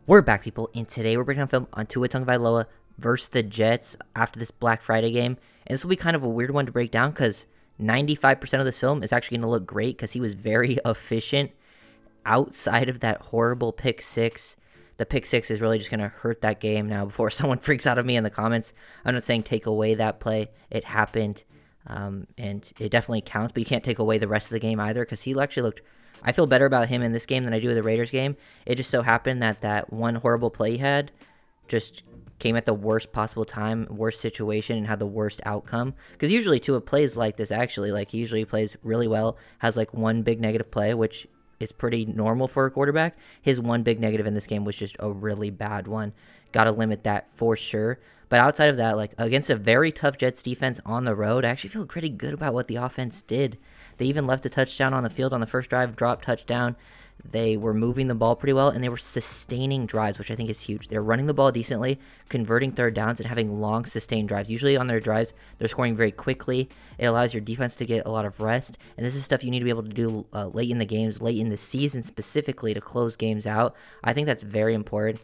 We're back, people, and today we're breaking down film on Tua Tagovailoa versus the Jets after this Black Friday game. And this will be kind of a weird one to break down because 95% of this film is actually going to look great because he was very efficient outside of that horrible pick six. The pick six is really just going to hurt that game now before someone freaks out at me in the comments. I'm not saying take away that play. It happened, and it definitely counts, but you can't take away the rest of the game either because he actually looked... I feel better about him in this game than I do the Raiders game. It just so happened that that one horrible play he had just came at the worst possible time, worst situation, and had the worst outcome. Because usually Tua plays like this, actually. Like, he usually plays really well, has like one big negative play, which is pretty normal for a quarterback. His one big negative in this game was just a really bad one. Got to limit that for sure. But outside of that, like, against a very tough Jets defense on the road, I actually feel pretty good about what the offense did. They even left a touchdown on the field on the first drive, drop touchdown. They were moving the ball pretty well, and they were sustaining drives, which I think is huge. They're running the ball decently, converting third downs, and having long, sustained drives. Usually on their drives, they're scoring very quickly. It allows your defense to get a lot of rest, and this is stuff you need to be able to do late in the games, late in the season specifically, to close games out. I think that's very important.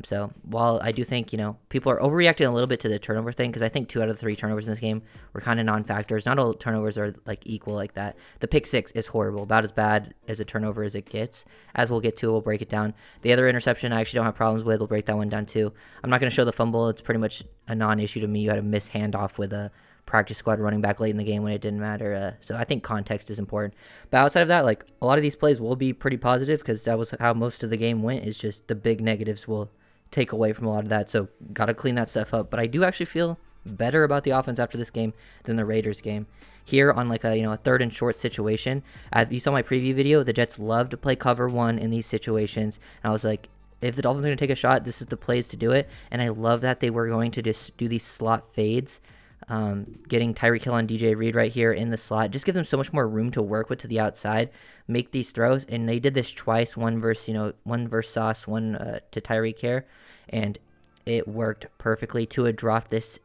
So while I do think, people are overreacting a little bit to the turnover thing, because I think 2 out of the 3 turnovers in this game were kind of non-factors. Not all turnovers are like equal like that. The pick six is horrible, about as bad as a turnover as it gets. As we'll get to, we'll break it down. The other interception I actually don't have problems with. We'll break that one down too. I'm not going to show the fumble. It's pretty much a non-issue to me. You had a missed handoff with a practice squad running back late in the game when it didn't matter. So I think context is important. But outside of that, like, a lot of these plays will be pretty positive because that was how most of the game went, is just the big negatives will take away from a lot of that. So got to clean that stuff up. But I do actually feel better about the offense after this game than the Raiders game. Here on like a third and short situation, if you saw my preview video, the Jets love to play cover one in these situations. And I was like, if the Dolphins are going to take a shot, this is the plays to do it. And I love that they were going to just do these slot fades. Getting Tyreek Hill on DJ Reed right here in the slot just gives them so much more room to work with to the outside, make these throws. And they did this twice, one versus Sauce, one to Tyreek here, and it worked perfectly. Tua dropped this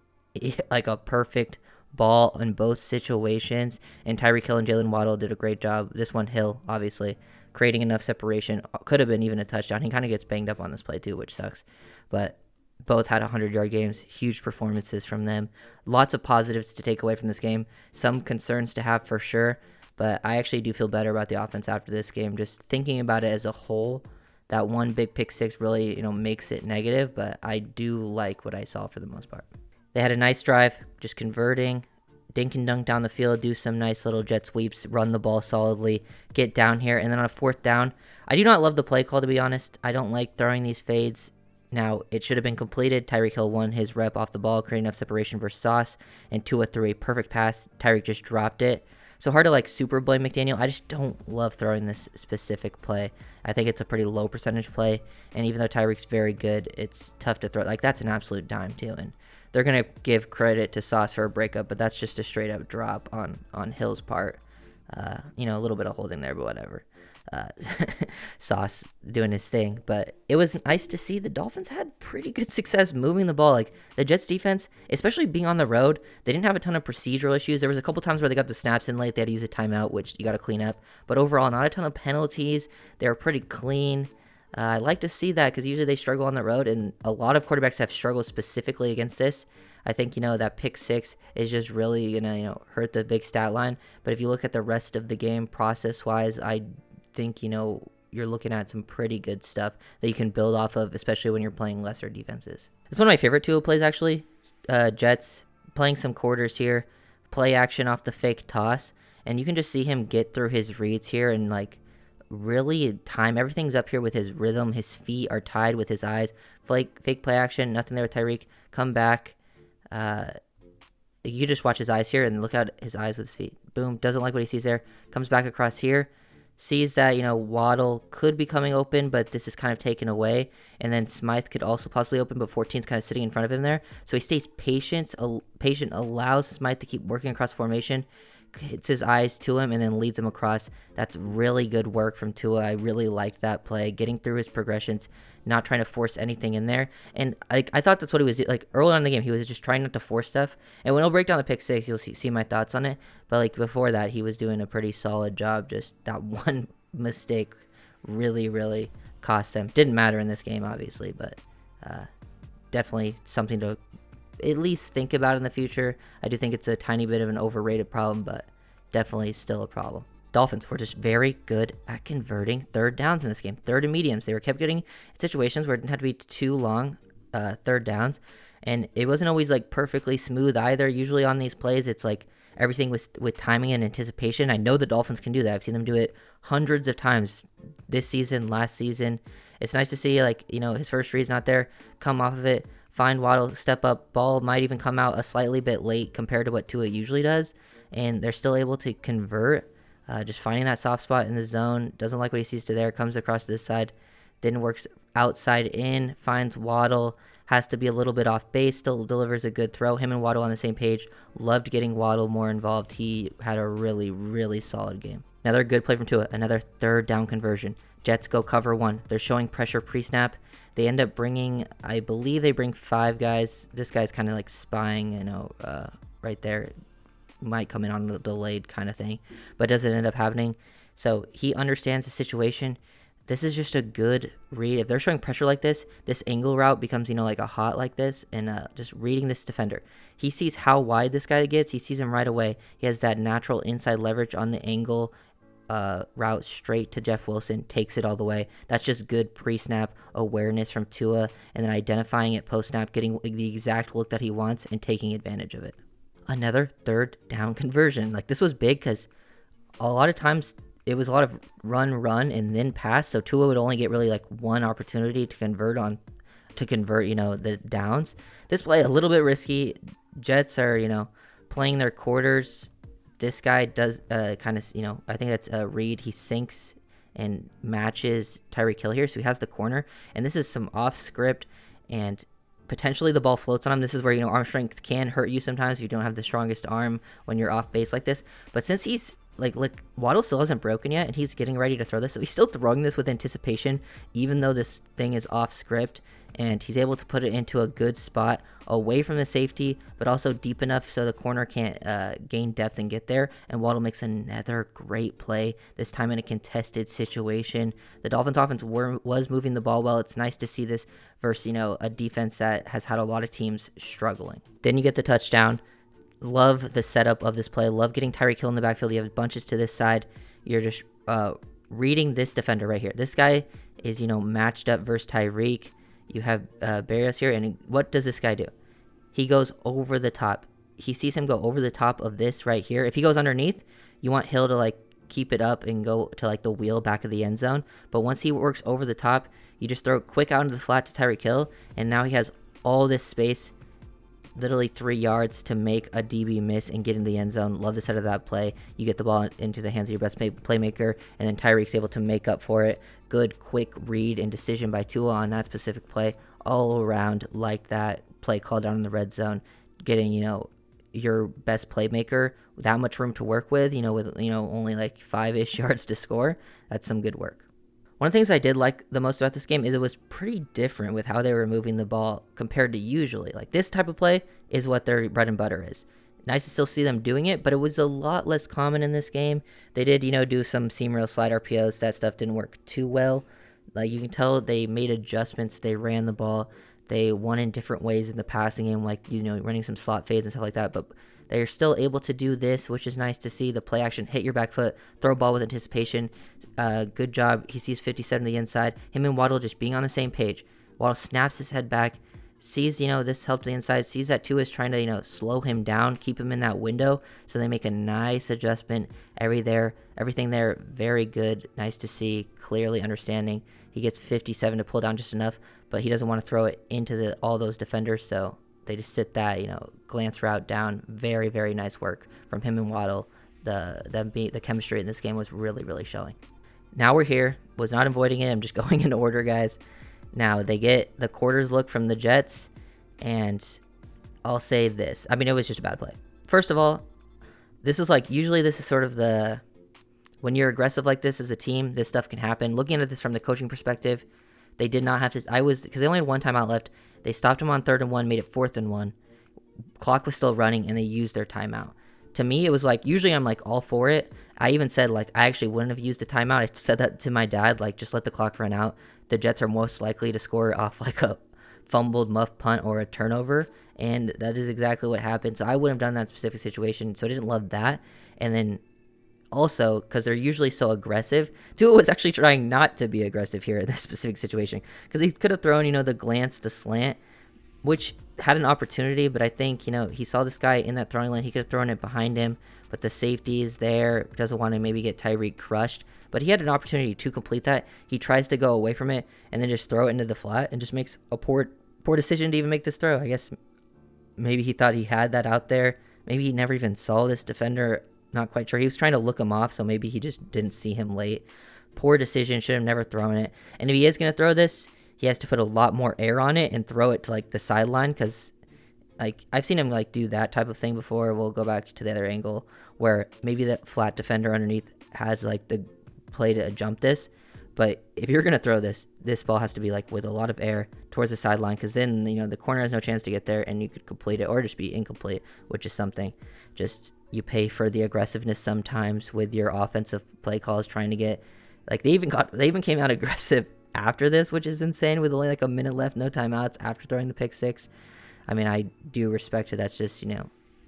like a perfect ball in both situations, and Tyreek Hill and Jalen Waddle did a great job. This one, Hill, obviously, creating enough separation. Could have been even a touchdown. He kind of gets banged up on this play too, which sucks. But both had 100-yard games, huge performances from them. Lots of positives to take away from this game. Some concerns to have for sure, but I actually do feel better about the offense after this game. Just thinking about it as a whole, that one big pick six really, makes it negative, but I do like what I saw for the most part. They had a nice drive, just converting, dink and dunk down the field, do some nice little jet sweeps, run the ball solidly, get down here, and then on a 4th down, I do not love the play call, to be honest. I don't like throwing these fades. Now, it should have been completed. Tyreek Hill won his rep off the ball, creating enough separation for Sauce, and Tua threw a perfect pass. Tyreek just dropped it. So hard to like super blame McDaniel. I just don't love throwing this specific play. I think it's a pretty low percentage play, and even though Tyreek's very good, it's tough to throw. Like, that's an absolute dime too, and they're going to give credit to Sauce for a breakup, but that's just a straight up drop on Hill's part. A little bit of holding there, but whatever. Sauce doing his thing, but it was nice to see the Dolphins had pretty good success moving the ball. Like, the Jets defense, especially being on the road, they didn't have a ton of procedural issues. There was a couple times where they got the snaps in late. They had to use a timeout, which you got to clean up, but overall not a ton of penalties. They were pretty clean. I like to see that because usually they struggle on the road, and a lot of quarterbacks have struggled specifically against this. I think, that pick six is just really going to, hurt the big stat line. But if you look at the rest of the game process-wise, I think, you're looking at some pretty good stuff that you can build off of, especially when you're playing lesser defenses. It's one of my favorite Tua plays, actually. Jets playing some quarters here, play action off the fake toss, and you can just see him get through his reads here and, like, really time. Everything's up here with his rhythm. His feet are tied with his eyes. Fake play action, nothing there with Tyreek. Come back. You just watch his eyes here and look at his eyes with his feet. Boom. Doesn't like what he sees there. Comes back across here. Sees that, Waddle could be coming open, but this is kind of taken away. And then Smythe could also possibly open, but 14's kind of sitting in front of him there. So he stays patient, allows Smythe to keep working across formation, hits his eyes to him, and then leads him across. That's really good work from Tua. I really liked that play, getting through his progressions, not trying to force anything in there. And I thought that's what he was like early on in the game. He was just trying not to force stuff. And when he'll break down the pick six, you'll see my thoughts on it. But like before that, he was doing a pretty solid job. Just that one mistake really cost them. Didn't matter in this game, obviously, but definitely something to at least think about in the future. I do think it's a tiny bit of an overrated problem, but definitely still a problem. Dolphins were just very good at converting third downs in this game. Third and mediums. They were kept getting in situations where it didn't have to be too long third downs. And it wasn't always like perfectly smooth either. Usually on these plays, it's like everything with timing and anticipation. I know the Dolphins can do that. I've seen them do it hundreds of times this season, last season. It's nice to see, like, his first read's not there, come off of it, find Waddle, step up, ball might even come out a slightly bit late compared to what Tua usually does, and they're still able to convert. Just finding that soft spot in the zone, doesn't like what he sees to there, comes across to this side, then works outside in, finds Waddle, has to be a little bit off base, still delivers a good throw. Him and Waddle on the same page. Loved getting Waddle more involved. He had a really, really solid game. Another good play from Tua, another third down conversion. Jets go cover one. They're showing pressure pre-snap. They end up bringing, I believe they bring 5 guys. This guy's kind of like spying, right there. Might come in on a delayed kind of thing, but doesn't end up happening. So he understands the situation. This is just a good read. If they're showing pressure like this angle route becomes, like a hot like this, and just reading this defender. He sees how wide this guy gets. He sees him right away. He has that natural inside leverage on the angle route straight to Jeff Wilson, takes it all the way. That's just good pre-snap awareness from Tua, and then identifying it post-snap, getting the exact look that he wants, and taking advantage of it. Another third down conversion. Like, this was big because a lot of times it was a lot of run, and then pass. So Tua would only get really like one opportunity to convert, the downs. This play a little bit risky. Jets are, playing their quarters. This guy does kind of, I think that's a read. He sinks and matches Tyreek Hill here. So he has the corner, and this is some off script, and potentially the ball floats on him. This is where, arm strength can hurt you sometimes if you don't have the strongest arm when you're off base like this. But since he's like Waddle still hasn't broken yet, and he's getting ready to throw this, so he's still throwing this with anticipation, even though this thing is off script, and he's able to put it into a good spot away from the safety, but also deep enough so the corner can't gain depth and get there. And Waddle makes another great play, this time in a contested situation. The Dolphins offense was moving the ball well. It's nice to see this versus, a defense that has had a lot of teams struggling. Then you get the touchdown. Love the setup of this play. Love getting Tyreek Hill in the backfield. You have bunches to this side. You're just reading this defender right here. This guy is, matched up versus Tyreek. You have Barrios here, and what does this guy do? He goes over the top. He sees him go over the top of this right here. If he goes underneath, you want Hill to keep it up and go to the wheel back of the end zone. But once he works over the top, you just throw it quick out into the flat to Tyreek Hill, and now he has all this space, literally 3 yards, to make a DB miss and get in the end zone. Love the set of that play. You get the ball into the hands of your best playmaker, and then Tyreek's able to make up for it. Good, quick read and decision by Tua on that specific play. All around, like that play called down in the red zone, getting, your best playmaker that much room to work with, with, only 5-ish yards to score. That's some good work. One of the things I did like the most about this game is it was pretty different with how they were moving the ball compared to usually. This type of play is what their bread and butter is. Nice to still see them doing it, but it was a lot less common in this game. They did, do some seam rail slide RPOs. That stuff didn't work too well. You can tell they made adjustments. They ran the ball. They won in different ways in the passing game, running some slot fades and stuff like that. But they're still able to do this, which is nice to see. The play action, hit your back foot, throw a ball with anticipation. Good job. He sees 57 to the inside. Him and Waddle just being on the same page. Waddle snaps his head back, sees, this help to the inside, sees that Tua is trying to, slow him down, keep him in that window. So they make a nice adjustment. Everything there, very good. Nice to see, clearly understanding. He gets 57 to pull down just enough, but he doesn't want to throw it into all those defenders. So they just sit that, glance route down. Very, very nice work from him and Waddle. The chemistry in this game was really, really showing. Now we're here. Was not avoiding it. I'm just going in order, guys. Now they get the quarters look from the Jets, and I'll say this. It was just a bad play. First of all, this is usually this is sort of when you're aggressive like this as a team, this stuff can happen. Looking at this from the coaching perspective, they did not have to. Because they only had one timeout left. They stopped him on 3rd and 1, made it 4th and 1. Clock was still running, and they used their timeout. To me, it was usually I'm all for it. I even said, like, I actually wouldn't have used a timeout. I said that to my dad, like, just let the clock run out. The Jets are most likely to score off, like, a fumbled muff punt or a turnover, and that is exactly what happened. So I wouldn't have done that specific situation, so I didn't love that. And then also, because they're usually so aggressive, Tua was actually trying not to be aggressive here in this specific situation, because he could have thrown, the glance, the slant, which had an opportunity, but I think, he saw this guy in that throwing lane. He could have thrown it behind him, but the safety is there, doesn't want to maybe get Tyreek crushed. But he had an opportunity to complete that. He tries to go away from it and then just throw it into the flat and just makes a poor decision to even make this throw. I guess maybe he thought he had that out there. Maybe he never even saw this defender. Not quite sure. He was trying to look him off, so maybe he just didn't see him late. Poor decision. Should have never thrown it. And if he is going to throw this, he has to put a lot more air on it and throw it to, like, the sideline, because, like, I've seen him, like, do that type of thing before. We'll go back to the other angle where maybe that flat defender underneath has, like, the play to jump this. But if you're going to throw this ball has to be, like, with a lot of air towards the sideline, because then, the corner has no chance to get there and you could complete it or just be incomplete, which is something. Just, you pay for the aggressiveness sometimes with your offensive play calls, trying to get, like, they even came out aggressive after this, which is insane, with only like a minute left, no timeouts after throwing the pick six. I mean, I do respect it. That's just,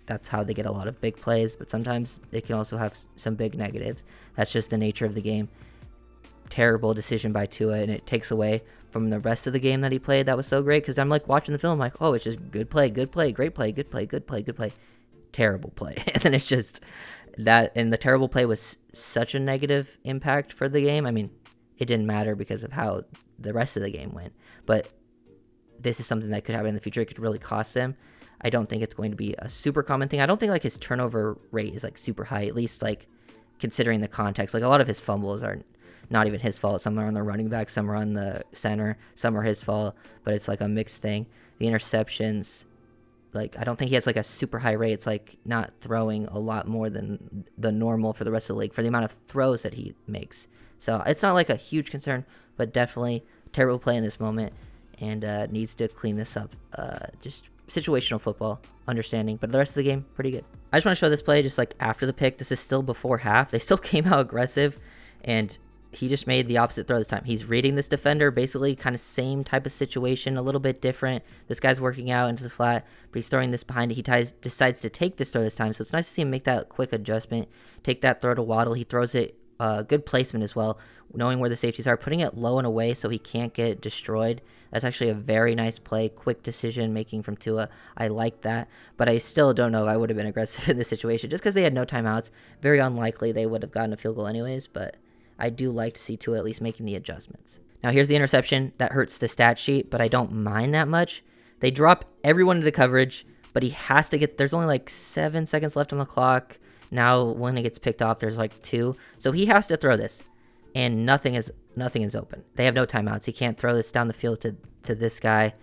that's how they get a lot of big plays, but sometimes they can also have some big negatives. That's just the nature of the game. Terrible decision by Tua, and it takes away from the rest of the game that he played. That was so great, because I'm, like, watching the film, like, oh, it's just good play, great play, good play, good play, terrible play. And then it's just that, and the terrible play was such a negative impact for the game. I mean, it didn't matter because of how the rest of the game went. But this is something that could happen in the future. It could really cost them. I don't think it's going to be a super common thing. I don't think, like, his turnover rate is, like, super high, at least, like, considering the context. Like, a lot of his fumbles are not even his fault. Some are on the running back, some are on the center, some are his fault. But it's, like, a mixed thing. The interceptions, like, I don't think he has, like, a super high rate. It's, like, not throwing a lot more than the normal for the rest of the league for the amount of throws that he makes. So it's not, like, a huge concern, but definitely terrible play in this moment, and needs to clean this up. Just situational football, understanding, but the rest of the game, pretty good. I just want to show this play just, like, after the pick. This is still before half. They still came out aggressive, and he just made the opposite throw this time. He's reading this defender, basically kind of same type of situation, a little bit different. This guy's working out into the flat, but he's throwing this behind it. He decides to take this throw this time, so it's nice to see him make that quick adjustment, take that throw to Waddle. He throws it, good placement as well, knowing where the safeties are, putting it low and away so he can't get destroyed. That's actually a very nice play, quick decision making from Tua. I like that, but I still don't know if I would have been aggressive in this situation just because they had no timeouts. Very unlikely they would have gotten a field goal anyways, but I do like to see Tua at least making the adjustments. Now here's the interception that hurts the stat sheet, but I don't mind that much. They drop everyone into coverage, but he has to get, there's only like 7 seconds left on the clock. Now when it gets picked off, there's like 2. So he has to throw this, and nothing is open. They have no timeouts. He can't throw this down the field to this guy.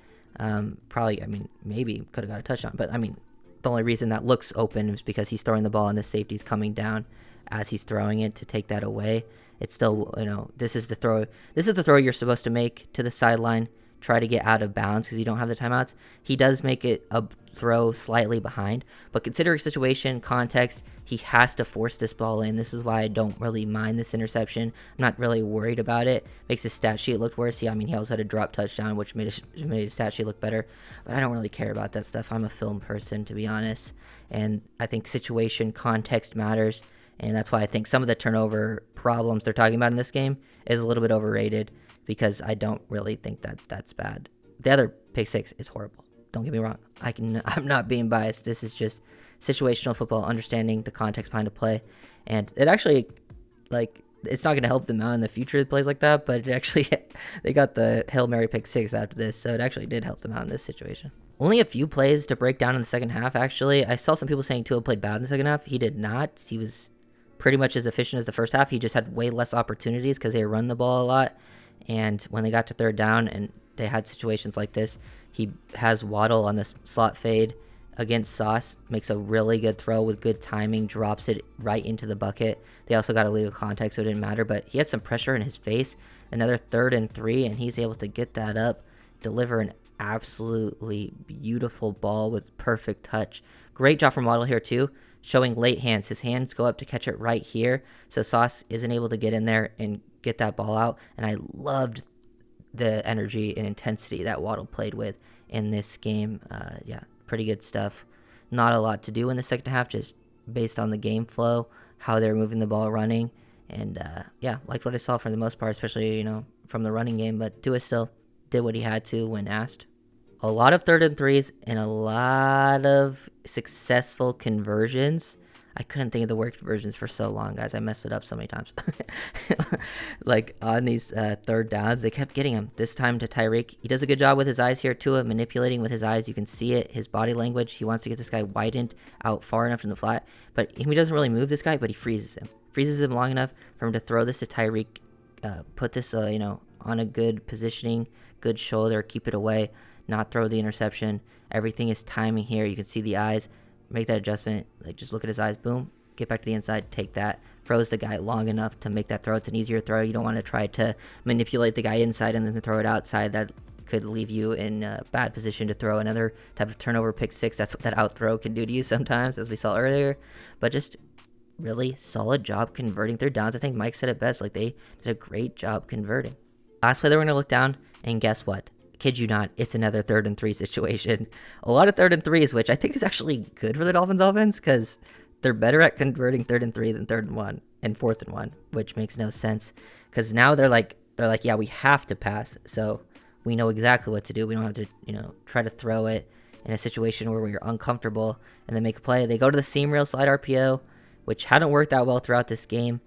Probably, I mean, maybe could have got a touchdown, but I mean, the only reason that looks open is because he's throwing the ball and the safety's coming down as he's throwing it to take that away. It's still, this is the throw you're supposed to make to the sideline. Try to get out of bounds because you don't have the timeouts. He does make it a throw slightly behind, but considering situation, context, he has to force this ball in. This is why I don't really mind this interception. I'm not really worried about it. Makes his stat sheet look worse. Yeah, I mean, he also had a drop touchdown, which made his stat sheet look better, but I don't really care about that stuff. I'm a film person, to be honest, and I think situation, context matters, and that's why I think some of the turnover problems they're talking about in this game is a little bit overrated, because I don't really think that that's bad. The other pick six is horrible. Don't get me wrong. I'm not being biased. This is just situational football, understanding the context behind a play. And it actually, like, it's not going to help them out in the future with plays like that, but it actually, they got the Hail Mary pick six after this, so it actually did help them out in this situation. Only a few plays to break down in the second half, actually. I saw some people saying Tua played bad in the second half. He did not. He was pretty much as efficient as the first half. He just had way less opportunities because they run the ball a lot. And when they got to third down and they had situations like this, he has Waddle on the slot fade against Sauce, makes a really good throw with good timing, drops it right into the bucket. They also got illegal contact, so it didn't matter, but he had some pressure in his face. Another 3rd and 3, and he's able to get that up, deliver an absolutely beautiful ball with perfect touch. Great job from Waddle here too. showing late hands. His hands go up to catch it right here, so Sauce isn't able to get in there and get that ball out. And I loved the energy and intensity that Waddle played with in this game. Yeah, pretty good stuff. Not a lot to do in the second half, just based on the game flow, how they're moving the ball running. And yeah, liked what I saw for the most part, especially, from the running game. But Tua still did what he had to when asked. A lot of 3rd and 3s and a lot of successful conversions. I couldn't think of the word conversions for so long, guys. I messed it up so many times. Like on these 3rd downs, they kept getting him. This time to Tyreek. He does a good job with his eyes here. Tua manipulating with his eyes. You can see it. His body language. He wants to get this guy widened out far enough in the flat. But he doesn't really move this guy, but he freezes him. Freezes him long enough for him to throw this to Tyreek. Put this, on a good positioning, good shoulder, keep it away, not throw the interception. Everything is timing here. You can see the eyes. Make that adjustment. Like, just look at his eyes. Boom. Get back to the inside. Take that. Froze the guy long enough to make that throw. It's an easier throw. You don't want to try to manipulate the guy inside and then throw it outside. That could leave you in a bad position to throw another type of turnover pick six. That's what that out throw can do to you sometimes, as we saw earlier. But just really solid job converting 3rd downs. I think Mike said it best. Like, they did a great job converting. Last play, they're going to look down, and guess what? Kid you not, it's another 3rd and 3 situation. A lot of 3rd and 3s, which I think is actually good for the Dolphins offense, because they're better at converting 3rd and 3 than 3rd and 1 and 4th and 1, which makes no sense. Because now they're like, yeah, we have to pass, so we know exactly what to do. We don't have to, try to throw it in a situation where we're uncomfortable and then make a play. They go to the seam reel slide RPO, which hadn't worked out well throughout this game.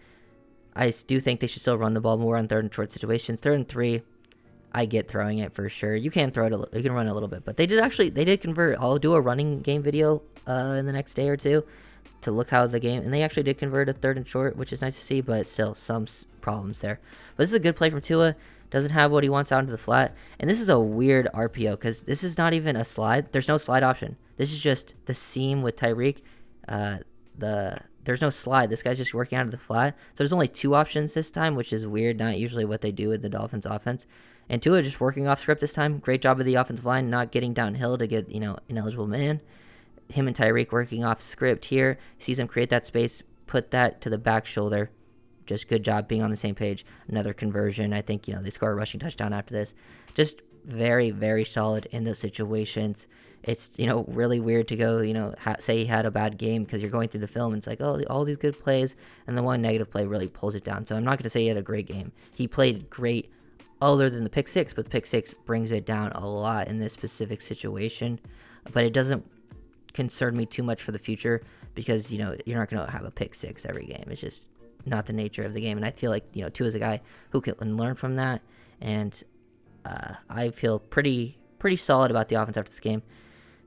I do think they should still run the ball more on 3rd and short situations. 3rd and 3. I get throwing it for sure. You can throw it. You can run a little bit, but they did convert. I'll do a running game video in the next day or two to look how the game, and they actually did convert a 3rd and short, which is nice to see, but still some problems there. But this is a good play from Tua. Doesn't have what he wants out into the flat, and this is a weird RPO because this is not even a slide. There's no slide option. This is just the seam with Tyreek. There's no slide. This guy's just working out of the flat. So there's only 2 options this time, which is weird. Not usually what they do with the Dolphins offense. And Tua just working off script this time. Great job of the offensive line, not getting downhill to get, ineligible man. Him and Tyreek working off script here. Sees him create that space, put that to the back shoulder. Just good job being on the same page. Another conversion. I think, they score a rushing touchdown after this. Just very, very solid in those situations. It's, really weird to go, say he had a bad game because you're going through the film and it's like, oh, all these good plays and the one negative play really pulls it down. So I'm not going to say he had a great game. He played great other than the pick six, but the pick six brings it down a lot in this specific situation. But it doesn't concern me too much for the future because, you're not going to have a pick six every game. It's just not the nature of the game. And I feel like, Tua is a guy who can learn from that. And I feel pretty solid about the offense after this game.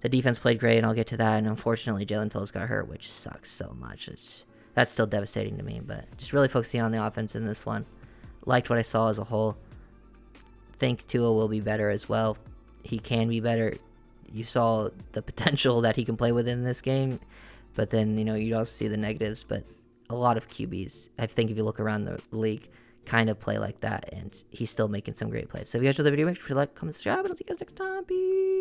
The defense played great, and I'll get to that. And unfortunately, Jalen Phillips got hurt, which sucks so much. That's still devastating to me. But just really focusing on the offense in this one. Liked what I saw as a whole. Think Tua will be better as well. He can be better. You saw the potential that he can play within this game. But then, you also see the negatives. But a lot of QBs, I think if you look around the league, kind of play like that. And he's still making some great plays. So if you guys enjoyed the video, make sure to like, comment, subscribe, and I'll see you guys next time. Peace.